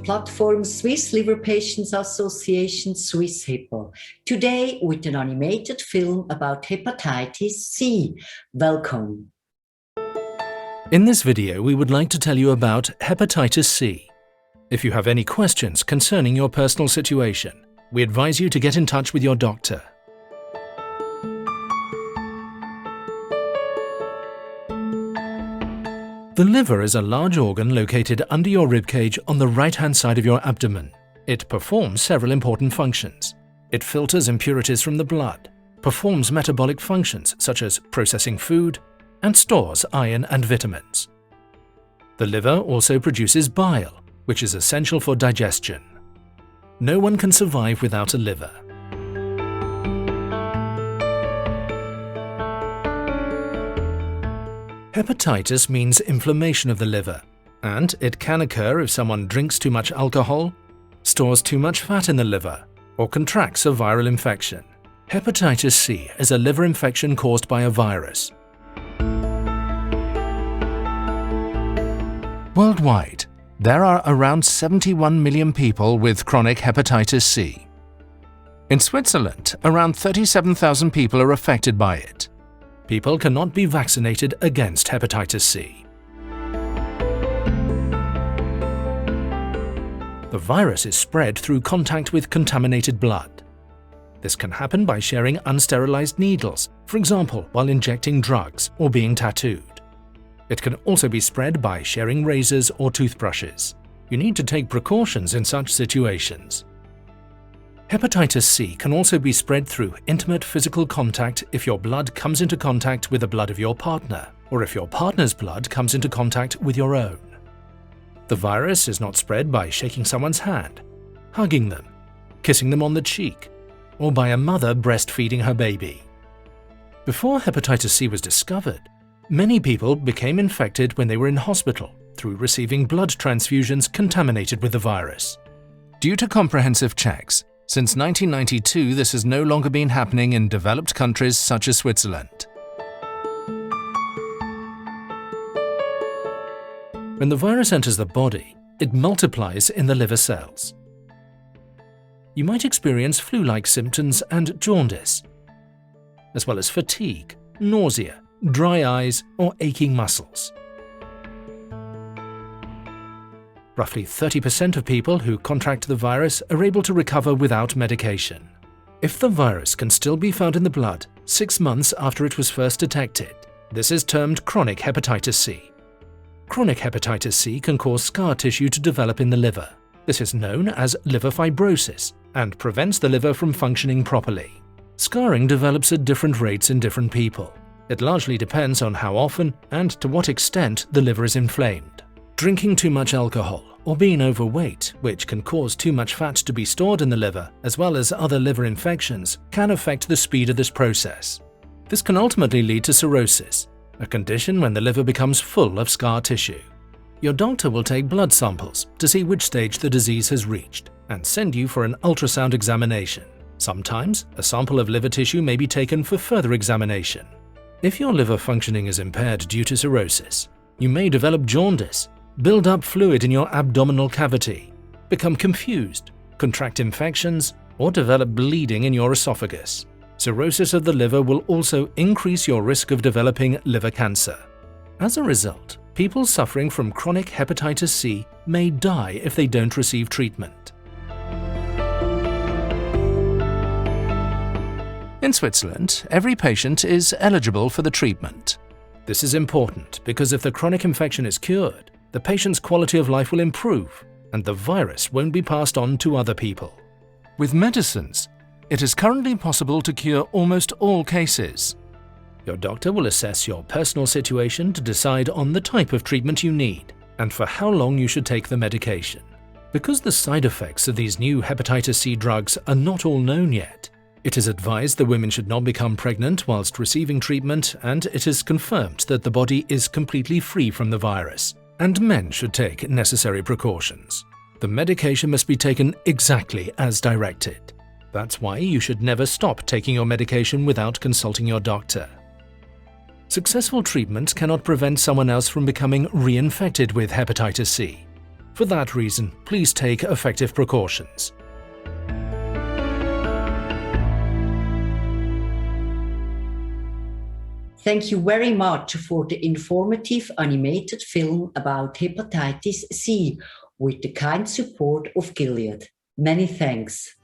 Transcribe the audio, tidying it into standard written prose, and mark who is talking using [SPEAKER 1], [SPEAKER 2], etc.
[SPEAKER 1] platform Swiss Liver Patients Association Swiss Hepa. Today with an animated film about hepatitis C. Welcome.
[SPEAKER 2] In this video, we would like to tell you about hepatitis C. If you have any questions concerning your personal situation, we advise you to get in touch with your doctor. The liver is a large organ located under your ribcage on the right-hand side of your abdomen. It performs several important functions. It filters impurities from the blood, performs metabolic functions such as processing food, and stores iron and vitamins. The liver also produces bile, which is essential for digestion. No one can survive without a liver. Hepatitis means inflammation of the liver, and it can occur if someone drinks too much alcohol, stores too much fat in the liver, or contracts a viral infection. Hepatitis C is a liver infection caused by a virus. Worldwide, there are around 71 million people with chronic hepatitis C. In Switzerland, around 37,000 people are affected by it. People cannot be vaccinated against hepatitis C. The virus is spread through contact with contaminated blood. This can happen by sharing unsterilized needles, for example, while injecting drugs or being tattooed. It can also be spread by sharing razors or toothbrushes. You need to take precautions in such situations. Hepatitis C can also be spread through intimate physical contact if your blood comes into contact with the blood of your partner, or if your partner's blood comes into contact with your own. The virus is not spread by shaking someone's hand, hugging them, kissing them on the cheek, or by a mother breastfeeding her baby. Before hepatitis C was discovered, many people became infected when they were in hospital through receiving blood transfusions contaminated with the virus. Due to comprehensive checks, since 1992, this has no longer been happening in developed countries such as Switzerland. When the virus enters the body, it multiplies in the liver cells. You might experience flu-like symptoms and jaundice, as well as fatigue, nausea, dry eyes, or aching muscles. Roughly 30% of people who contract the virus are able to recover without medication. If the virus can still be found in the blood 6 months after it was first detected, this is termed chronic hepatitis C. Chronic hepatitis C can cause scar tissue to develop in the liver. This is known as liver fibrosis and prevents the liver from functioning properly. Scarring develops at different rates in different people. It largely depends on how often and to what extent the liver is inflamed. Drinking too much alcohol or being overweight, which can cause too much fat to be stored in the liver, as well as other liver infections, can affect the speed of this process. This can ultimately lead to cirrhosis, a condition when the liver becomes full of scar tissue. Your doctor will take blood samples to see which stage the disease has reached and send you for an ultrasound examination. Sometimes, a sample of liver tissue may be taken for further examination. If your liver functioning is impaired due to cirrhosis, you may develop jaundice, build up fluid in your abdominal cavity, become confused, contract infections, or develop bleeding in your esophagus. Cirrhosis of the liver will also increase your risk of developing liver cancer. As a result, people suffering from chronic hepatitis C may die if they don't receive treatment. In Switzerland, every patient is eligible for the treatment. This is important because if the chronic infection is cured, the patient's quality of life will improve and the virus won't be passed on to other people. With medicines, it is currently possible to cure almost all cases. Your doctor will assess your personal situation to decide on the type of treatment you need and for how long you should take the medication. Because the side effects of these new hepatitis C drugs are not all known yet, it is advised that women should not become pregnant whilst receiving treatment, and it is confirmed that the body is completely free from the virus, and men should take necessary precautions. The medication must be taken exactly as directed. That's why you should never stop taking your medication without consulting your doctor. Successful treatment cannot prevent someone else from becoming reinfected with hepatitis C. For that reason, please take effective precautions.
[SPEAKER 1] Thank you very much for the informative animated film about hepatitis C with the kind support of Gilead. Many thanks.